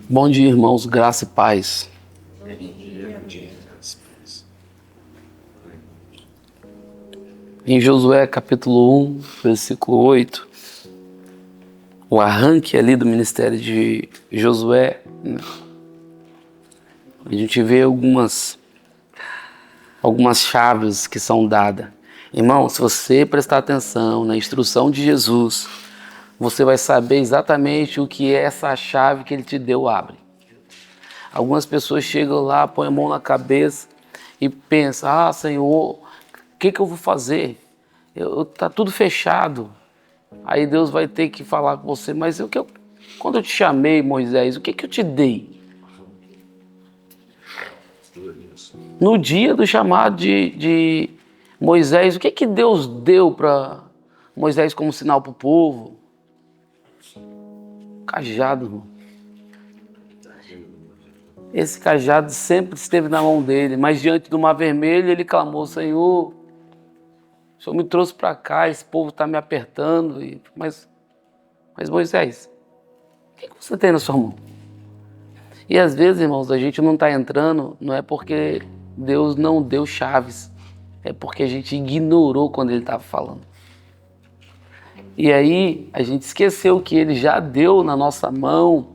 Bom dia, irmãos, graça e paz. Em Josué capítulo 1, versículo 8, o arranque ali do ministério de Josué, né? A gente vê algumas chaves que são dadas. Irmão, se você prestar atenção na instrução de Jesus, você vai saber exatamente o que é essa chave que ele te deu abre. Algumas pessoas chegam lá, põem a mão na cabeça e pensam, Senhor, o que eu vou fazer? Tá tudo fechado. Aí Deus vai ter que falar com você, mas quando eu te chamei, Moisés, o que eu te dei? No dia do chamado de Moisés, o que Deus deu para Moisés como sinal para o povo? Cajado, irmão. Esse cajado sempre esteve na mão dele, mas diante do mar vermelho ele clamou, Senhor, o Senhor me trouxe para cá, esse povo está me apertando, mas Moisés, o que você tem na sua mão? E às vezes, irmãos, a gente não está entrando, não é porque Deus não deu chaves, é porque a gente ignorou quando ele estava falando. E aí a gente esqueceu que ele já deu na nossa mão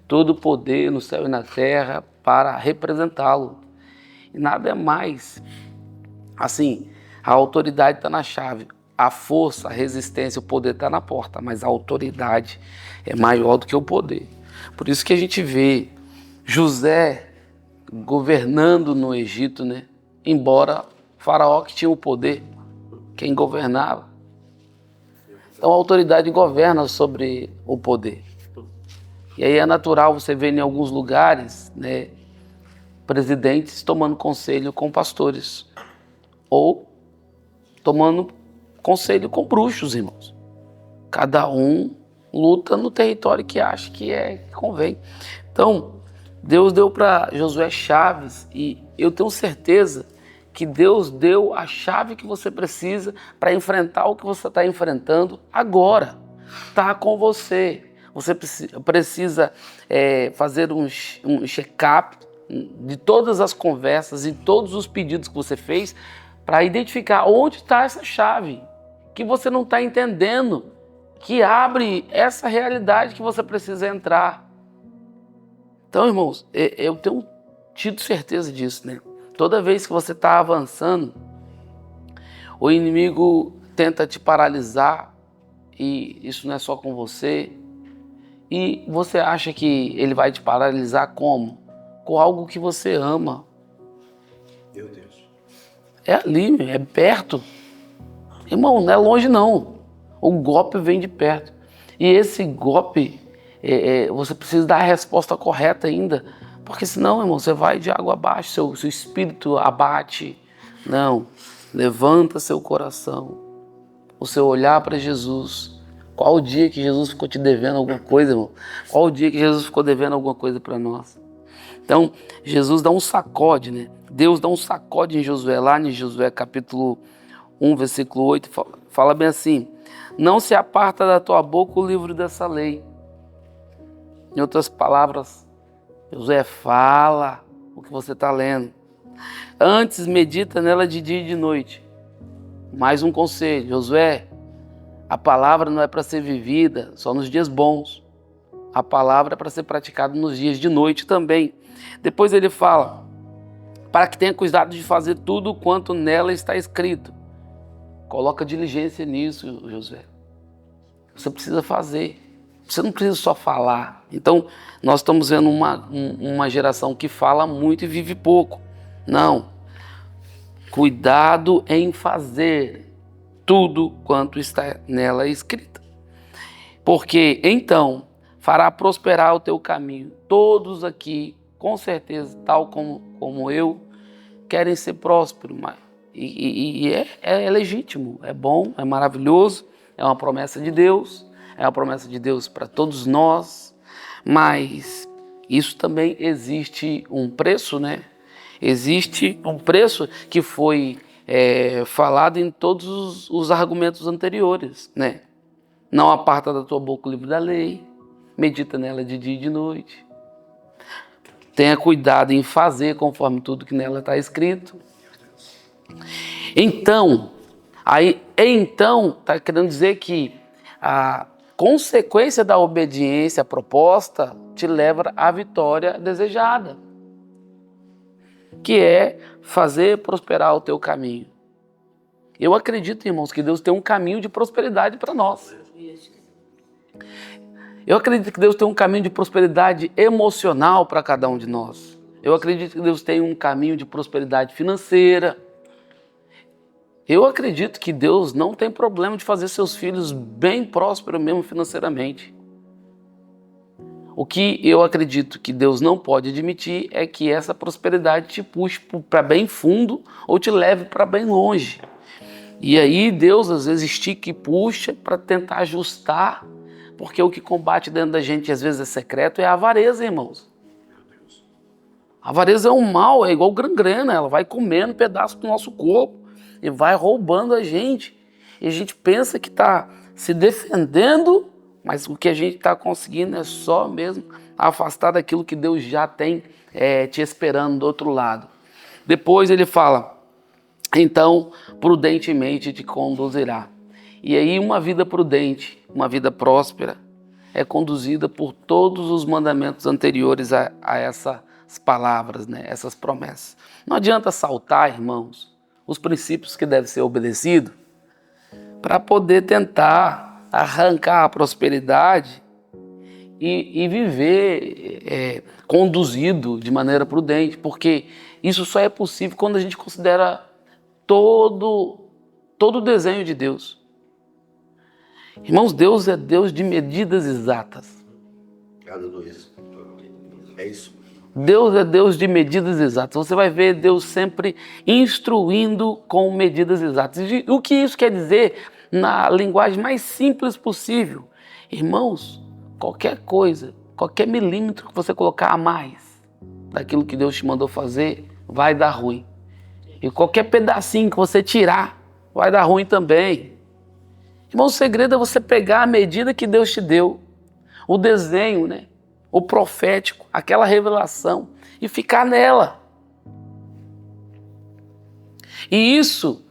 todo o poder no céu e na terra para representá-lo. E nada é mais. Assim, a autoridade está na chave, a força, a resistência, o poder está na porta, mas a autoridade é maior do que o poder. Por isso que a gente vê José governando no Egito, né? Embora Faraó que tinha o poder, quem governava. Então a autoridade governa sobre o poder. E aí é natural você ver em alguns lugares, né, presidentes tomando conselho com pastores ou tomando conselho com bruxos, irmãos. Cada um luta no território que acha que convém. Então, Deus deu para Josué chaves e eu tenho certeza que Deus deu a chave que você precisa para enfrentar o que você está enfrentando agora. Está com você. Você precisa fazer um check-up de todas as conversas e todos os pedidos que você fez para identificar onde está essa chave que você não está entendendo, que abre essa realidade que você precisa entrar. Então, irmãos, eu tenho tido certeza disso, né? Toda vez que você está avançando, o inimigo tenta te paralisar e isso não é só com você. E você acha que ele vai te paralisar como? Com algo que você ama. Meu Deus. É ali, é perto. Irmão, não é longe não. O golpe vem de perto. E esse golpe, você precisa dar a resposta correta ainda. Porque senão, irmão, você vai de água abaixo, seu espírito abate. Não, levanta seu coração. O seu olhar para Jesus. Qual o dia que Jesus ficou te devendo alguma coisa, irmão? Qual o dia que Jesus ficou devendo alguma coisa para nós? Então, Jesus dá um sacode, né? Deus dá um sacode em Josué, lá em Josué capítulo 1, versículo 8, fala bem assim, não se aparta da tua boca o livro dessa lei. Em outras palavras, Josué, fala o que você está lendo. Antes medita nela de dia e de noite. Mais um conselho, Josué, a palavra não é para ser vivida só nos dias bons. A palavra é para ser praticada nos dias de noite também. Depois ele fala, para que tenha cuidado de fazer tudo quanto nela está escrito. Coloca diligência nisso, Josué. Você precisa fazer. Você não precisa só falar. Então, nós estamos vendo uma geração que fala muito e vive pouco. Não. Cuidado em fazer tudo quanto está nela escrita. Porque então fará prosperar o teu caminho. Todos aqui, com certeza, tal como eu, querem ser prósperos. E é legítimo, é bom, é maravilhoso, é uma promessa de Deus, para todos nós, mas isso também existe um preço, né? Existe um preço que foi falado em todos os argumentos anteriores, né? Não aparta da tua boca o livro da lei, medita nela de dia e de noite. Tenha cuidado em fazer conforme tudo que nela está escrito. Então, está querendo dizer que a consequência da obediência proposta te leva à vitória desejada, que é fazer prosperar o teu caminho. Eu acredito, irmãos, que Deus tem um caminho de prosperidade para nós. Eu acredito que Deus tem um caminho de prosperidade emocional para cada um de nós. Eu acredito que Deus tem um caminho de prosperidade financeira. Eu acredito que Deus não tem problema de fazer seus filhos bem prósperos mesmo financeiramente. O que eu acredito que Deus não pode admitir é que essa prosperidade te puxe para bem fundo ou te leve para bem longe. E aí Deus às vezes estica e puxa para tentar ajustar, porque o que combate dentro da gente às vezes é secreto, é a avareza, irmãos. A avareza é um mal, é igual gangrena, ela vai comendo pedaço do nosso corpo e vai roubando a gente. E a gente pensa que está se defendendo, mas o que a gente está conseguindo é só mesmo afastar daquilo que Deus já tem te esperando do outro lado. Depois ele fala, então prudentemente te conduzirá. E aí uma vida prudente, uma vida próspera, é conduzida por todos os mandamentos anteriores a essas palavras, né? Essas promessas. Não adianta saltar, irmãos, os princípios que devem ser obedecidos para poder tentar arrancar a prosperidade e viver conduzido de maneira prudente, porque isso só é possível quando a gente considera todo o desenho de Deus. Irmãos, Deus é Deus de medidas exatas. Aleluia. É isso. Deus é Deus de medidas exatas. Você vai ver Deus sempre instruindo com medidas exatas. E o que isso quer dizer na linguagem mais simples possível? Irmãos, qualquer coisa, qualquer milímetro que você colocar a mais daquilo que Deus te mandou fazer, vai dar ruim. E qualquer pedacinho que você tirar, vai dar ruim também. Irmão, o segredo é você pegar a medida que Deus te deu, o desenho, né? O profético, aquela revelação, e ficar nela. E isso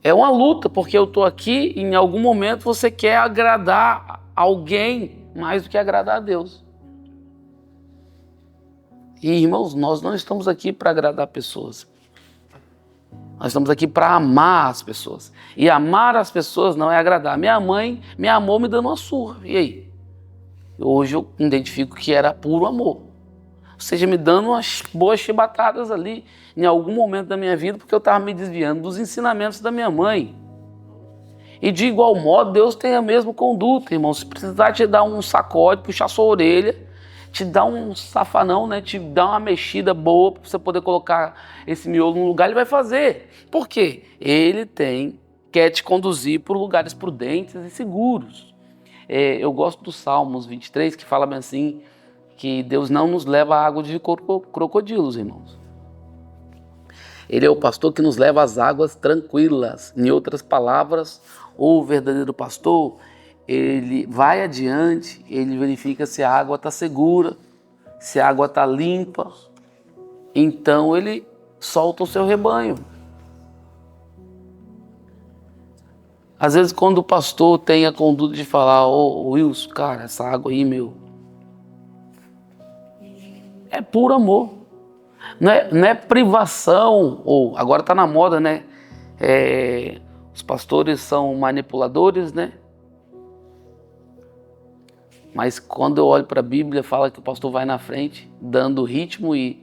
é uma luta, porque eu estou aqui e em algum momento você quer agradar alguém mais do que agradar a Deus. E, irmãos, nós não estamos aqui para agradar pessoas. Nós estamos aqui para amar as pessoas. E amar as pessoas não é agradar. Minha mãe me amou me dando uma surra. E aí? Hoje eu identifico que era puro amor. Ou seja, me dando umas boas chibatadas ali em algum momento da minha vida, porque eu estava me desviando dos ensinamentos da minha mãe. E de igual modo, Deus tem a mesma conduta, irmão. Se precisar te dar um sacode, puxar sua orelha, te dar um safanão, né? Te dar uma mexida boa para você poder colocar esse miolo no lugar, ele vai fazer. Por quê? Ele quer te conduzir por lugares prudentes e seguros. Eu gosto do Salmos 23, que fala bem assim, que Deus não nos leva a água de crocodilos, irmãos. Ele é o pastor que nos leva às águas tranquilas. Em outras palavras, o verdadeiro pastor, ele vai adiante, ele verifica se a água está segura, se a água está limpa. Então ele solta o seu rebanho. Às vezes quando o pastor tem a conduta de falar, ô Wilson, cara, essa água aí, meu, é puro amor. Não é privação, ou agora está na moda, né? Os pastores são manipuladores, né? Mas quando eu olho para a Bíblia, fala que o pastor vai na frente, dando ritmo e...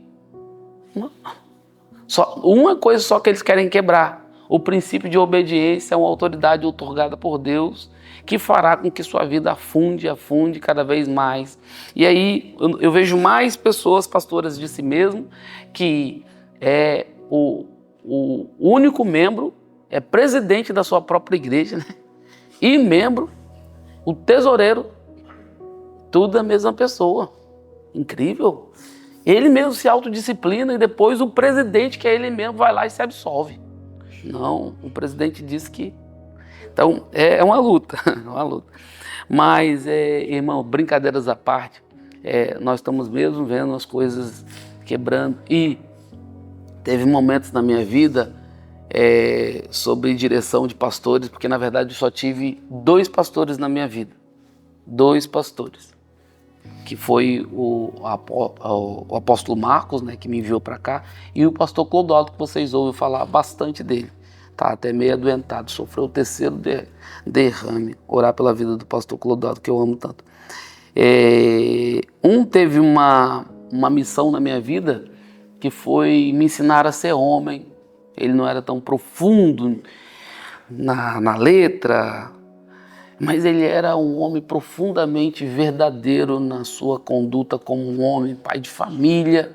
Uma coisa só que eles querem quebrar. O princípio de obediência é uma autoridade outorgada por Deus que fará com que sua vida afunde cada vez mais. E aí eu vejo mais pessoas, pastoras de si mesmo, que o único membro é presidente da sua própria igreja, né? E membro, o tesoureiro, tudo a mesma pessoa. Incrível. Ele mesmo se autodisciplina e depois o presidente, que é ele mesmo, vai lá e se absolve. Não, o presidente diz que Então, é uma luta, é uma luta. Mas, irmão, brincadeiras à parte, nós estamos mesmo vendo as coisas quebrando. E teve momentos na minha vida sobre direção de pastores, porque na verdade eu só tive 2 pastores na minha vida. 2 pastores. Que foi o apóstolo Marcos, né, que me enviou para cá, e o pastor Clodoaldo, que vocês ouvem falar bastante dele. Tá até meio adoentado, sofreu o 3º derrame. Orar pela vida do pastor Clodoaldo, que eu amo tanto. Teve uma missão na minha vida, que foi me ensinar a ser homem. Ele não era tão profundo na letra, mas ele era um homem profundamente verdadeiro na sua conduta como um homem, pai de família,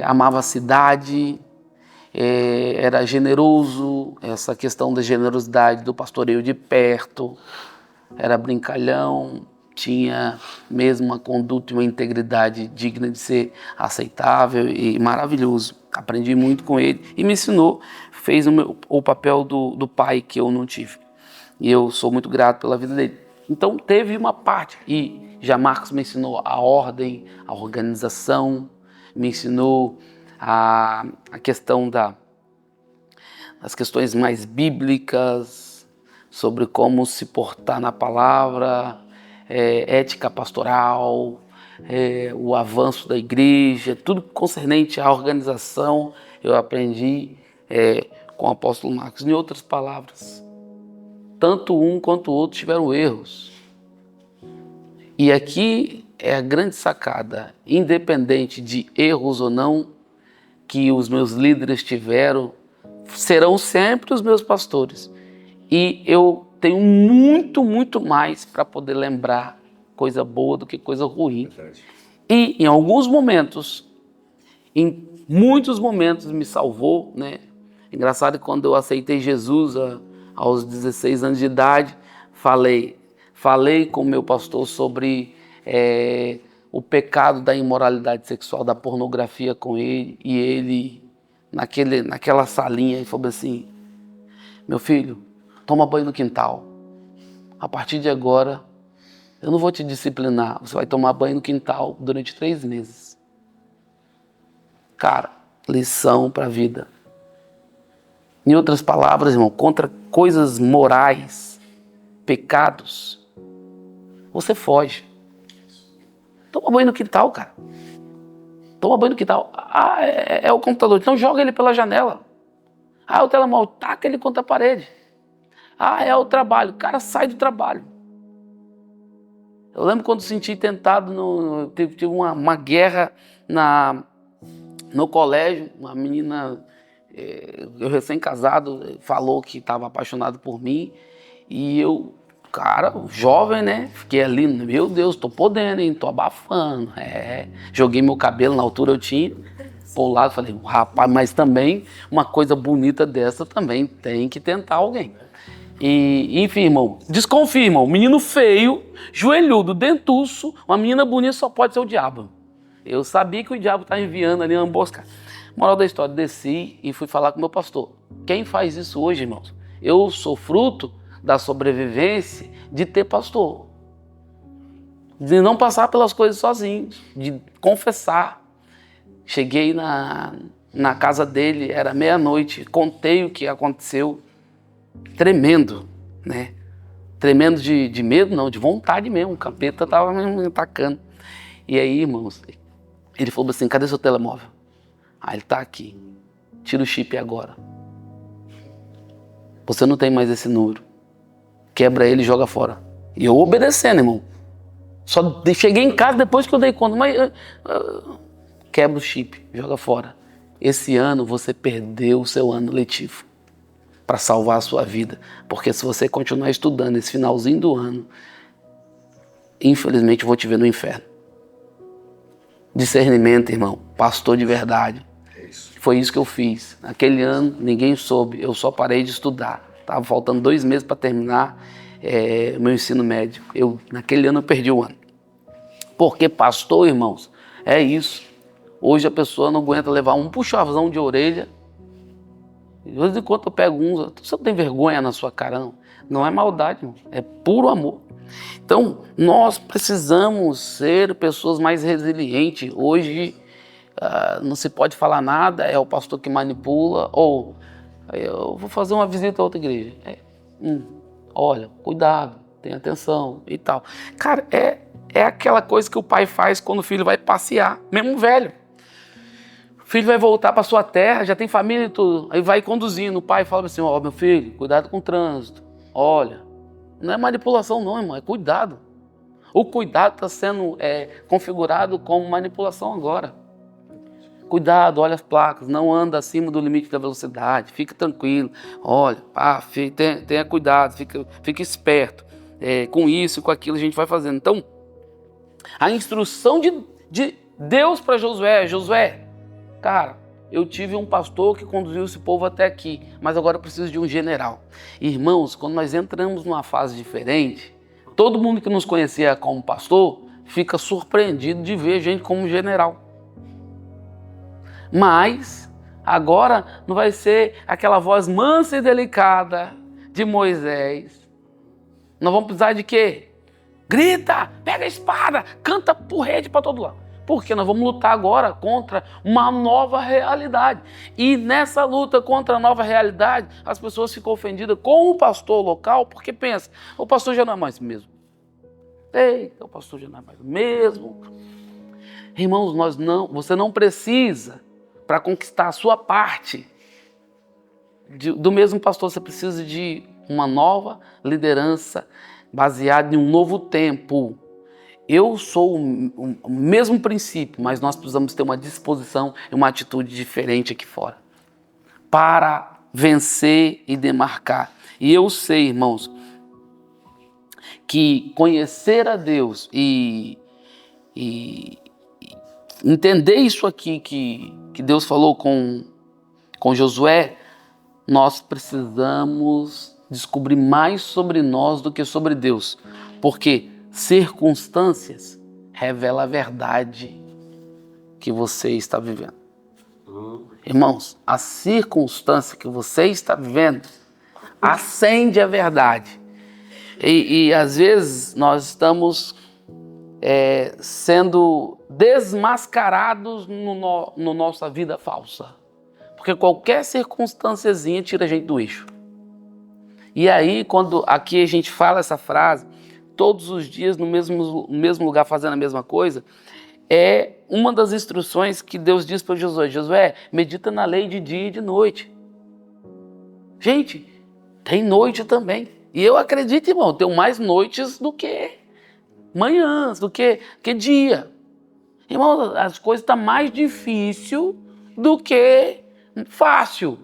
amava a cidade, era generoso, essa questão da generosidade do pastoreio de perto, era brincalhão, tinha mesmo uma conduta e uma integridade digna de ser aceitável e maravilhoso. Aprendi muito com ele e me ensinou, fez o papel do pai que eu não tive. E eu sou muito grato pela vida dele. Então teve uma parte, e já Marcos me ensinou a ordem, a organização, me ensinou a questão das questões mais bíblicas, sobre como se portar na palavra, ética pastoral, o avanço da igreja, tudo concernente à organização, eu aprendi com o apóstolo Marcos. Em outras palavras, tanto um quanto o outro tiveram erros. E aqui é a grande sacada, independente de erros ou não, que os meus líderes tiveram, serão sempre os meus pastores. E eu tenho muito, muito mais para poder lembrar coisa boa do que coisa ruim. Verdade. E em alguns momentos, em muitos momentos me salvou, né? Engraçado que quando eu aceitei Jesus aos 16 anos de idade, falei com o meu pastor sobre o pecado da imoralidade sexual, da pornografia com ele, e ele, naquela salinha, ele falou assim: meu filho, toma banho no quintal. A partir de agora, eu não vou te disciplinar, você vai tomar banho no quintal durante 3 meses. Cara, lição para a vida. Em outras palavras, irmão, contra coisas morais, pecados, você foge. Toma banho no quintal, cara. Toma banho no quintal. É o computador, então joga ele pela janela. O telemóvel, taca ele contra a parede. É o trabalho, cara, sai do trabalho. Eu lembro quando senti tentado, tive uma guerra no colégio, uma menina, eu recém-casado, falou que estava apaixonado por mim, e eu, cara, jovem, né, fiquei ali, meu Deus, tô podendo, hein, tô abafando, joguei meu cabelo, na altura eu tinha, pro lado, falei, rapaz, mas também uma coisa bonita dessa também tem que tentar alguém. E, enfim, irmão, desconfia, irmão, menino feio, joelhudo, dentuço, uma menina bonita só pode ser o diabo. Eu sabia que o diabo estava enviando ali uma emboscada. Moral da história, desci e fui falar com o meu pastor. Quem faz isso hoje, irmãos? Eu sou fruto da sobrevivência de ter pastor. De não passar pelas coisas sozinho, de confessar. Cheguei na casa dele, era meia-noite, contei o que aconteceu. Tremendo, né? Tremendo de medo, não, de vontade mesmo. O capeta estava me atacando. E aí, irmãos, ele falou assim: cadê seu telemóvel? Ele tá aqui. Tira o chip agora. Você não tem mais esse número. Quebra ele e joga fora. E eu obedecendo, irmão. Só cheguei em casa depois que eu dei conta. Mas quebra o chip, joga fora. Esse ano você perdeu o seu ano letivo para salvar a sua vida. Porque se você continuar estudando esse finalzinho do ano, infelizmente eu vou te ver no inferno. Discernimento, irmão. Pastor de verdade. Foi isso que eu fiz. Naquele ano, ninguém soube. Eu só parei de estudar. Estava faltando 2 meses para terminar meu ensino médio. Naquele ano eu perdi o ano. Porque pastor, irmãos, é isso. Hoje a pessoa não aguenta levar um puxãozão de orelha De vez em quando eu pego uns, você não tem vergonha na sua cara, não? Não é maldade, não. É puro amor. Então, nós precisamos ser pessoas mais resilientes. Hoje, não se pode falar nada, é o pastor que manipula, ou eu vou fazer uma visita a outra igreja. Olha, cuidado, tenha atenção e tal. Cara, é aquela coisa que o pai faz quando o filho vai passear, mesmo velho. O filho vai voltar para sua terra, já tem família e tudo, aí vai conduzindo. O pai fala assim: ó, meu filho, cuidado com o trânsito. Olha, não é manipulação não, irmão, é cuidado. O cuidado está sendo configurado como manipulação agora. Cuidado, olha as placas, não anda acima do limite da velocidade, fica tranquilo. Olha, tenha cuidado, fica esperto. Com isso e com aquilo a gente vai fazendo. Então, a instrução de Deus para Josué, cara, eu tive um pastor que conduziu esse povo até aqui, mas agora eu preciso de um general. Irmãos, quando nós entramos numa fase diferente, todo mundo que nos conhecia como pastor fica surpreendido de ver a gente como general. Mas agora não vai ser aquela voz mansa e delicada de Moisés. Nós vamos precisar de quê? Grita, pega a espada, canta por rede para todo lado. Porque nós vamos lutar agora contra uma nova realidade. E nessa luta contra a nova realidade, as pessoas ficam ofendidas com o pastor local, porque pensa, o pastor já não é mais o mesmo. Eita, o pastor já não é mais o mesmo. Irmãos, você não precisa, para conquistar a sua parte do mesmo pastor, você precisa de uma nova liderança baseada em um novo tempo. Eu sou o mesmo princípio, mas nós precisamos ter uma disposição e uma atitude diferente aqui fora para vencer e demarcar. E eu sei, irmãos, que conhecer a Deus e entender isso aqui que Deus falou com Josué, nós precisamos descobrir mais sobre nós do que sobre Deus, porque circunstâncias revelam a verdade que você está vivendo. Irmãos, a circunstância que você está vivendo acende a verdade. E às vezes nós estamos sendo desmascarados no nossa vida falsa. Porque qualquer circunstânciazinha tira a gente do eixo. E aí, quando aqui a gente fala essa frase, todos os dias no mesmo lugar fazendo a mesma coisa, é uma das instruções que Deus diz para Josué: Josué, medita na lei de dia e de noite. Gente, tem noite também. E eu acredito, irmão, tenho mais noites do que manhãs, do que dia. Irmão, as coisas estão mais difíceis do que fácil.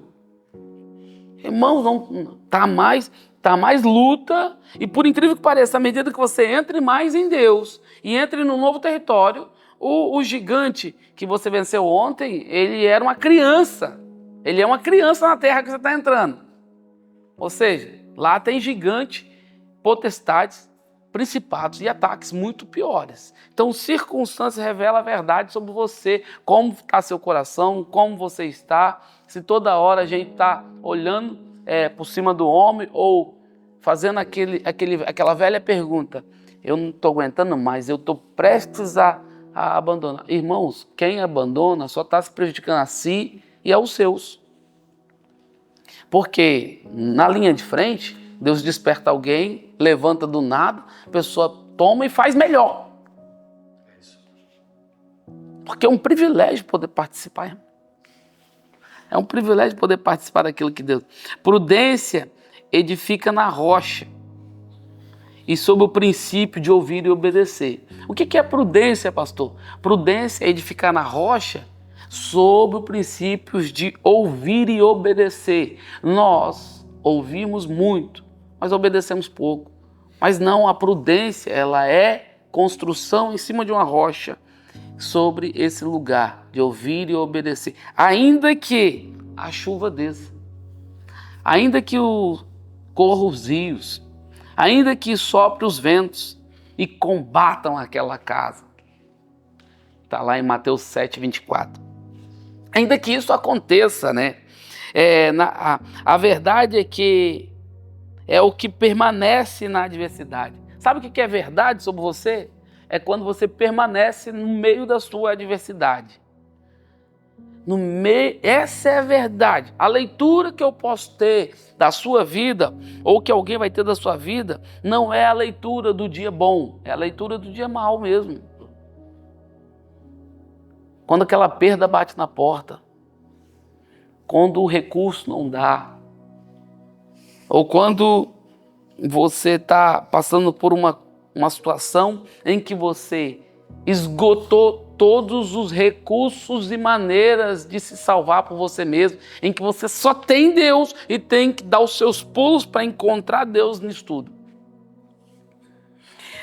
Irmãos, não tá mais luta, e por incrível que pareça, à medida que você entre mais em Deus e entre no novo território, o gigante que você venceu ontem, ele era uma criança. Ele é uma criança na terra que você está entrando. Ou seja, lá tem gigante, potestades, principados e ataques muito piores. Então, circunstâncias revelam a verdade sobre você, como está seu coração, como você está, se toda hora a gente está olhando por cima do homem ou fazendo aquela velha pergunta: eu não estou aguentando mais, eu estou prestes a abandonar. Irmãos, quem abandona só está se prejudicando a si e aos seus. Porque na linha de frente, Deus desperta alguém, levanta do nada, a pessoa toma e faz melhor. Porque é um privilégio poder participar, irmão. É um privilégio poder participar daquilo que Deus... Prudência edifica na rocha e sob o princípio de ouvir e obedecer. O que é prudência, pastor? Prudência é edificar na rocha sob os princípios de ouvir e obedecer. Nós ouvimos muito, mas obedecemos pouco. Mas não, a prudência, ela é construção em cima de uma rocha sobre esse lugar de ouvir e obedecer. Ainda que a chuva desça, ainda que corram os rios, ainda que sopre os ventos e combatam aquela casa. Está lá em Mateus 7, 24. Ainda que isso aconteça, né? A verdade é que é o que permanece na adversidade. Sabe o que é verdade sobre você? É quando você permanece no meio da sua adversidade. Essa é a verdade. A leitura que eu posso ter da sua vida, ou que alguém vai ter da sua vida, não é a leitura do dia bom, é a leitura do dia mal mesmo. Quando aquela perda bate na porta, quando o recurso não dá, ou quando você está passando por uma situação em que você esgotou todos os recursos e maneiras de se salvar por você mesmo, em que você só tem Deus e tem que dar os seus pulos para encontrar Deus nisso tudo.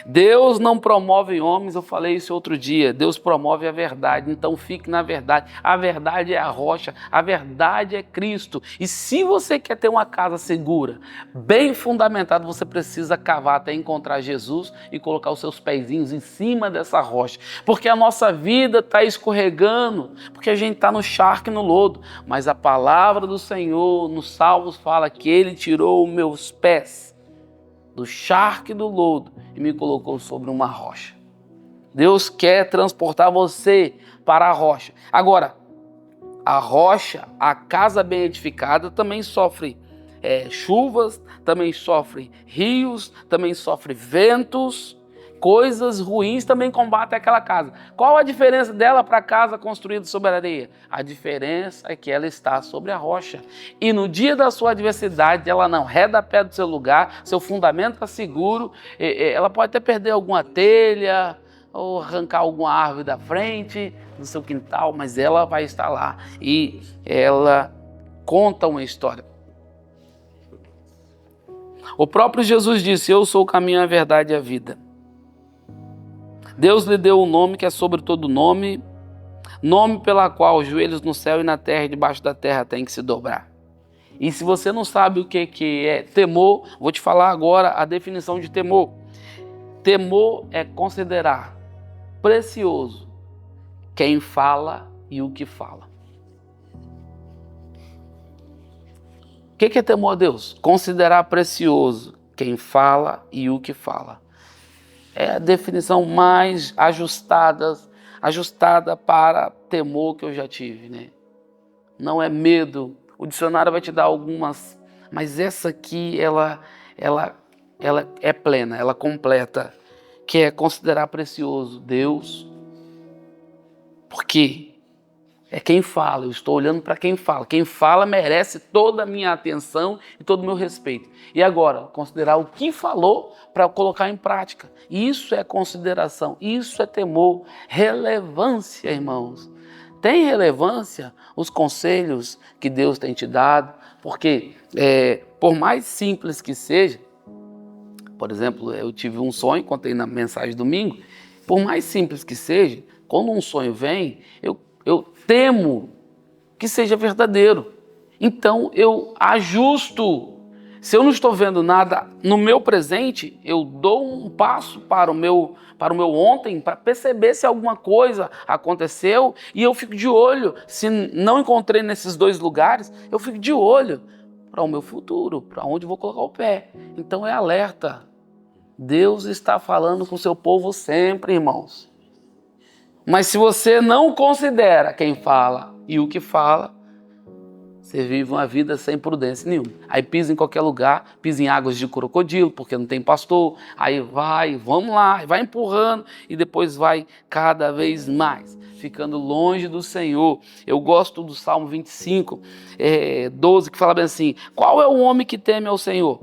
Deus não promove homens, eu falei isso outro dia, Deus promove a verdade, então fique na verdade. A verdade é a rocha, a verdade é Cristo. E se você quer ter uma casa segura, bem fundamentada, você precisa cavar até encontrar Jesus e colocar os seus pezinhos em cima dessa rocha. Porque a nossa vida está escorregando, porque a gente está no charco e no lodo. Mas a palavra do Senhor nos Salmos fala que Ele tirou os meus pés do charco e do lodo e me colocou sobre uma rocha. Deus quer transportar você para a rocha. Agora, a rocha, a casa bem edificada, também sofre chuvas, também sofre rios, também sofre ventos, coisas ruins também combatem aquela casa. Qual a diferença dela para a casa construída sobre a areia? A diferença é que ela está sobre a rocha. E no dia da sua adversidade, ela não reda pé do seu lugar, seu fundamento está seguro, ela pode até perder alguma telha, ou arrancar alguma árvore da frente do seu quintal, mas ela vai estar lá e ela conta uma história. O próprio Jesus disse: eu sou o caminho, a verdade e a vida. Deus lhe deu um nome que é sobre todo nome, nome pela qual os joelhos no céu e na terra e debaixo da terra têm que se dobrar. E se você não sabe o que é temor, vou te falar agora a definição de temor. Temor é considerar precioso quem fala e o que fala. O que é temor a Deus? Considerar precioso quem fala e o que fala. É a definição mais ajustada para temor que eu já tive, né? Não é medo. O dicionário vai te dar algumas, mas essa aqui, ela é plena, ela completa, que é considerar precioso Deus. Porque é quem fala, eu estou olhando para quem fala. Quem fala merece toda a minha atenção e todo o meu respeito. E agora, considerar o que falou para colocar em prática. Isso é consideração, isso é temor. Relevância, irmãos. Tem relevância os conselhos que Deus tem te dado, porque por mais simples que seja, por exemplo, eu tive um sonho, contei na mensagem domingo, por mais simples que seja, quando um sonho vem, eu temo que seja verdadeiro. Então eu ajusto. Se eu não estou vendo nada no meu presente, eu dou um passo para o meu ontem, para perceber se alguma coisa aconteceu, e eu fico de olho. Se não encontrei nesses dois lugares, eu fico de olho para o meu futuro, para onde vou colocar o pé. Então é alerta. Deus está falando com o seu povo sempre, irmãos. Mas se você não considera quem fala e o que fala, você vive uma vida sem prudência nenhuma. Aí pisa em qualquer lugar, pisa em águas de crocodilo, porque não tem pastor. Aí vamos lá, vai empurrando e depois vai cada vez mais, ficando longe do Senhor. Eu gosto do Salmo 25, 12, que fala bem assim: qual é o homem que teme ao Senhor?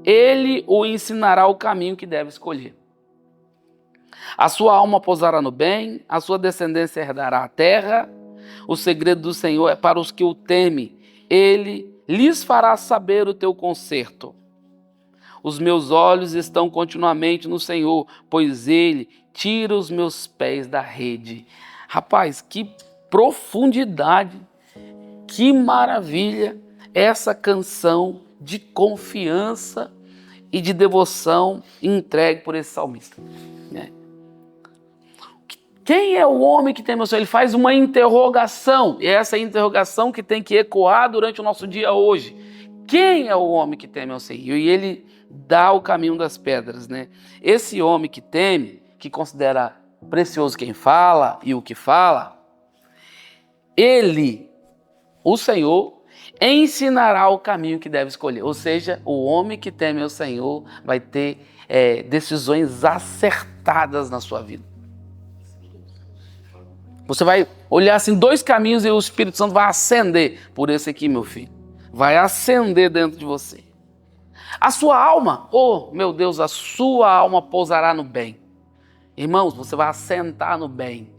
Ele o ensinará o caminho que deve escolher. A sua alma pousará no bem, a sua descendência herdará a terra. O segredo do Senhor é para os que o temem. Ele lhes fará saber o teu conserto. Os meus olhos estão continuamente no Senhor, pois Ele tira os meus pés da rede. Rapaz, que profundidade, que maravilha essa canção de confiança e de devoção entregue por esse salmista, né? Quem é o homem que teme ao Senhor? Ele faz uma interrogação, e é essa interrogação que tem que ecoar durante o nosso dia hoje. Quem é o homem que teme ao Senhor? E ele dá o caminho das pedras, né? Esse homem que teme, que considera precioso quem fala e o que fala, ele, o Senhor, ensinará o caminho que deve escolher. Ou seja, o homem que teme ao Senhor vai ter decisões acertadas na sua vida. Você vai olhar assim 2 caminhos e o Espírito Santo vai acender por esse aqui, meu filho. Vai acender dentro de você. A sua alma, oh meu Deus, a sua alma pousará no bem. Irmãos, você vai assentar no bem.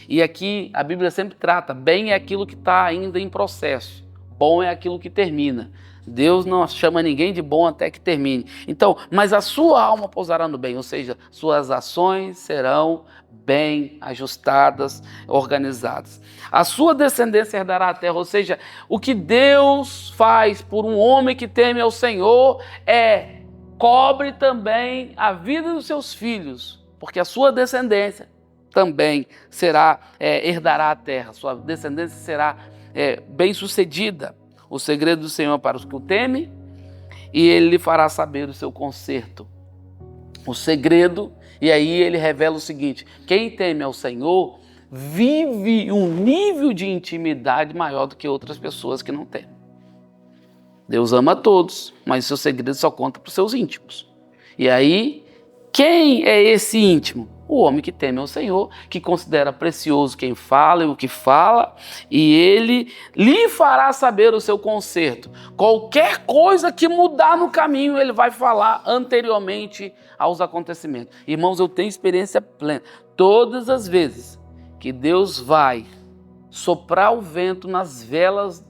E aqui a Bíblia sempre trata, bem é aquilo que está ainda em processo. Bom é aquilo que termina. Deus não chama ninguém de bom até que termine. Então, mas a sua alma pousará no bem, ou seja, suas ações serão bem ajustadas, organizadas. A sua descendência herdará a terra, ou seja, o que Deus faz por um homem que teme ao Senhor cobre também a vida dos seus filhos, porque a sua descendência também herdará a terra, sua descendência será bem-sucedida. O segredo do Senhor para os que o temem, e ele lhe fará saber o seu conserto. O segredo, e aí ele revela o seguinte: quem teme ao Senhor vive um nível de intimidade maior do que outras pessoas que não temem. Deus ama a todos, mas o seu segredo só conta para os seus íntimos. E aí, quem é esse íntimo? O homem que teme ao Senhor, que considera precioso quem fala e o que fala, e ele lhe fará saber o seu conserto. Qualquer coisa que mudar no caminho, ele vai falar anteriormente aos acontecimentos. Irmãos, eu tenho experiência plena. Todas as vezes que Deus vai soprar o vento nas velas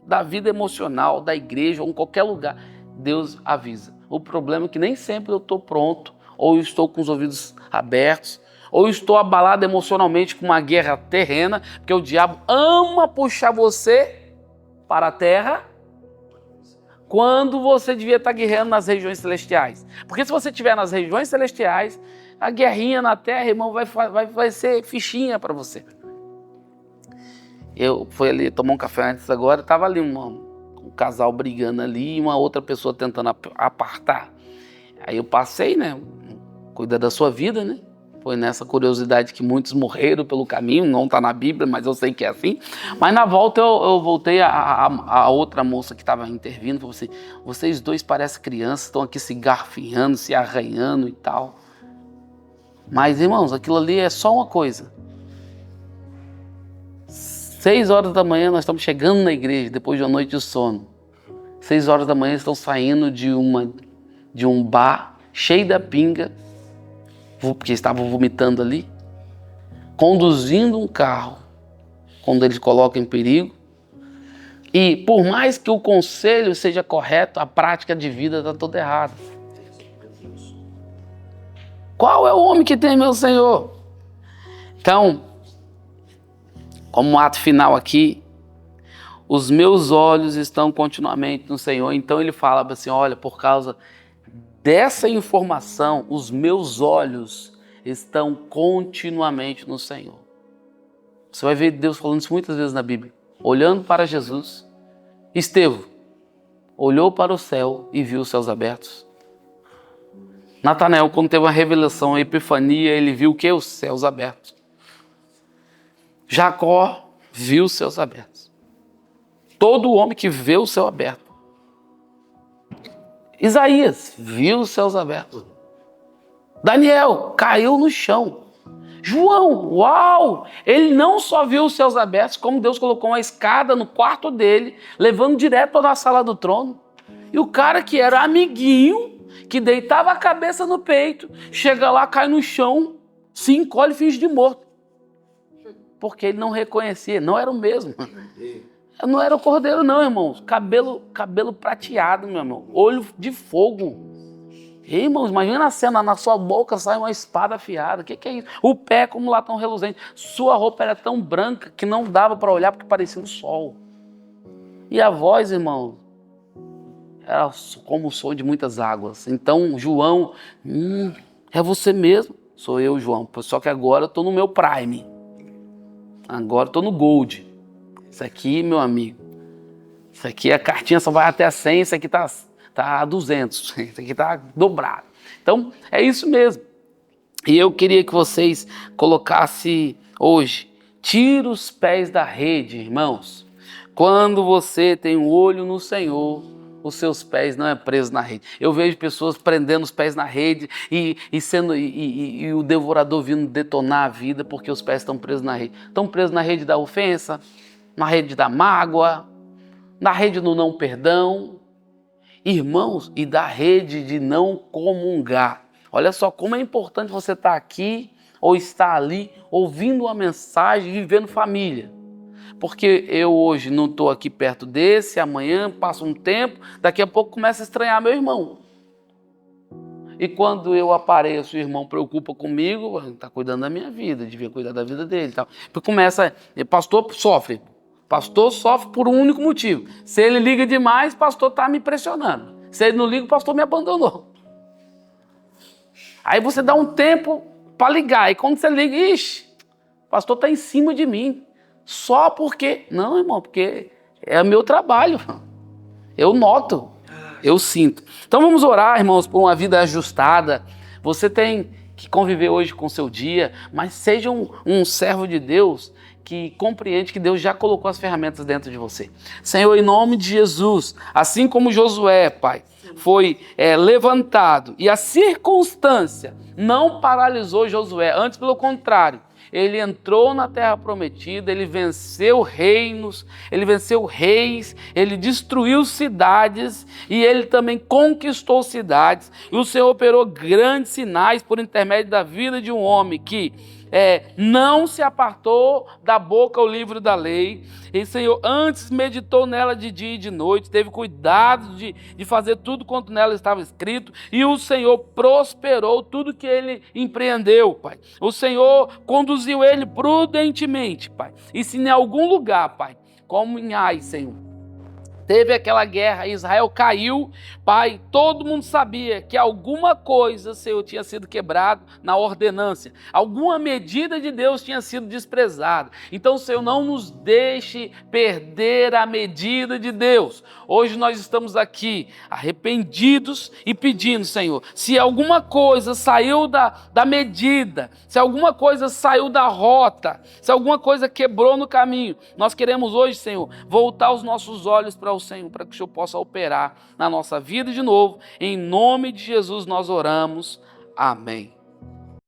da vida emocional, da igreja ou em qualquer lugar, Deus avisa. O problema é que nem sempre eu estou pronto, ou eu estou com os ouvidos abertos, ou eu estou abalado emocionalmente com uma guerra terrena, porque o diabo ama puxar você para a terra quando você devia estar guerreando nas regiões celestiais. Porque se você estiver nas regiões celestiais, a guerrinha na terra, irmão, vai ser fichinha para você. Eu fui ali tomar um café antes agora, estava ali um casal brigando ali e uma outra pessoa tentando apartar. Aí eu passei, né? Cuida da sua vida, né? Foi nessa curiosidade que muitos morreram pelo caminho, não está na Bíblia, mas eu sei que é assim. Mas na volta eu voltei a outra moça que estava intervindo, falou assim: vocês dois parecem crianças, estão aqui se garfinhando, se arranhando e tal. Mas, irmãos, aquilo ali é só uma coisa. 6 horas da manhã nós estamos chegando na igreja, depois de uma noite de sono. 6 horas da manhã estão saindo de um bar cheio da pinga, porque estavam vomitando ali, conduzindo um carro, quando eles colocam em perigo. E por mais que o conselho seja correto, a prática de vida está toda errada. Qual é o homem que teme ao Senhor? Então, como ato final aqui, os meus olhos estão continuamente no Senhor. Então ele fala assim: olha, por causa dessa informação, os meus olhos estão continuamente no Senhor. Você vai ver Deus falando isso muitas vezes na Bíblia. Olhando para Jesus, Estevão olhou para o céu e viu os céus abertos. Natanael, quando teve uma revelação, a epifania, ele viu o quê? Os céus abertos. Jacó viu os céus abertos. Todo homem que vê o céu aberto. Isaías viu os céus abertos. Daniel caiu no chão. João, uau! Ele não só viu os céus abertos, como Deus colocou uma escada no quarto dele, levando direto na sala do trono. E o cara que era amiguinho, que deitava a cabeça no peito, chega lá, cai no chão, se encolhe e finge de morto. Porque ele não reconhecia, não era o mesmo. Não era o cordeiro não, irmãos. Cabelo prateado, meu irmão. Olho de fogo. Ei, irmãos, imagina a cena, na sua boca sai uma espada afiada. O que é isso? O pé como latão reluzente. Sua roupa era tão branca que não dava para olhar porque parecia um sol. E a voz, irmão, era como o som de muitas águas. Então, João, é você mesmo. Sou eu, João. Só que agora eu estou no meu Prime. Agora eu estou no Gold. Isso aqui, meu amigo. Isso aqui, a cartinha só vai até a 100. Isso aqui tá a 200. Isso aqui tá dobrado. Então, é isso mesmo. E eu queria que vocês colocassem hoje, tira os pés da rede, irmãos. Quando você tem um olho no Senhor, os seus pés não é preso na rede. Eu vejo pessoas prendendo os pés na rede e o devorador vindo detonar a vida porque os pés estão presos na rede. Estão presos na rede da ofensa, na rede da mágoa, na rede do não perdão, irmãos, e da rede de não comungar. Olha só como é importante você estar aqui ou estar ali ouvindo uma mensagem e vivendo família. Porque eu hoje não estou aqui perto desse, amanhã passa um tempo, daqui a pouco começa a estranhar meu irmão. E quando eu apareço, o irmão preocupa comigo, está cuidando da minha vida, devia cuidar da vida dele. Tal. Porque pastor sofre. Pastor sofre por um único motivo. Se ele liga demais, o pastor está me pressionando. Se ele não liga, o pastor me abandonou. Aí você dá um tempo para ligar. E quando você liga, ixi, o pastor está em cima de mim. Só porque... Não, irmão, porque é o meu trabalho. Eu noto, eu sinto. Então vamos orar, irmãos, por uma vida ajustada. Você tem que conviver hoje com o seu dia, mas seja um servo de Deus que compreende que Deus já colocou as ferramentas dentro de você. Senhor, em nome de Jesus, assim como Josué, Pai, foi levantado e a circunstância não paralisou Josué, antes pelo contrário, ele entrou na terra prometida, ele venceu reinos, ele venceu reis, ele destruiu cidades e ele também conquistou cidades. E o Senhor operou grandes sinais por intermédio da vida de um homem que não se apartou da boca o livro da lei. E o Senhor antes meditou nela de dia e de noite, teve cuidado de fazer tudo quanto nela estava escrito, e o Senhor prosperou tudo que ele empreendeu, Pai. O Senhor conduziu ele prudentemente, Pai. E se em algum lugar, Pai, como em Ai, Senhor, teve aquela guerra, Israel caiu, Pai, todo mundo sabia que alguma coisa, Senhor, tinha sido quebrado na ordenância, alguma medida de Deus tinha sido desprezada. Então, Senhor, não nos deixe perder a medida de Deus. Hoje nós estamos aqui arrependidos e pedindo, Senhor, se alguma coisa saiu da medida, se alguma coisa saiu da rota, se alguma coisa quebrou no caminho, nós queremos hoje, Senhor, voltar os nossos olhos para o Senhor, para que o Senhor possa operar na nossa vida de novo. Em nome de Jesus nós oramos. Amém.